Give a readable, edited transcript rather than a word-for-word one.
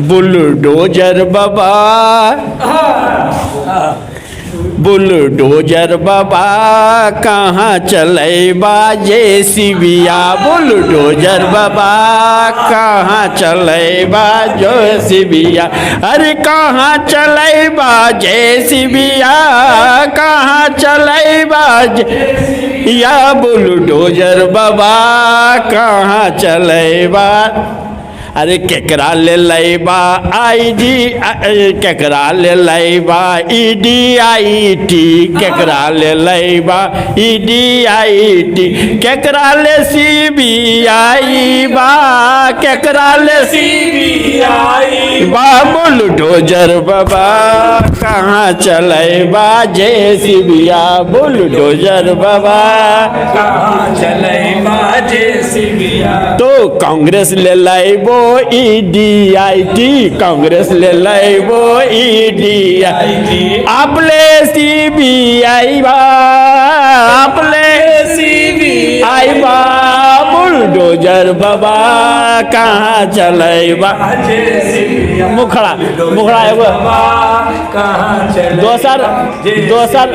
Bulldozer बाबा, bulldozer बाबा कहाँ चलेबा जेसीबिया। बुलडोजर बाबा कहाँ चलेबा जेसीबिया। अरे कहाँ चलेबा जेसीबिया, कहाँ चलेबा या बुलडोजर बाबा कहाँ चलेबा। अरे केकरा ले लैबा आईडी, केकरा ले लैबा EDIT, केकरा ले लैबा EDIT, केकरा ले CBI बा, केकरा ले CBI बा। बुलडोजर बाबा कहाँ चलेबा जेसीबिया। बुलडोजर बाबा कहाँ चलेबा जेसीबिया। तो कांग्रेस ले लैबो EDIT, कांग्रेस ले लैबो EDIT। आपले CBI बा, आपले CBI बा। बुलडोजर बाबा कहाँ चलेबा जेसीबिया। मुखड़ा मुखड़ा एगो कहाँ चलेबा दोसर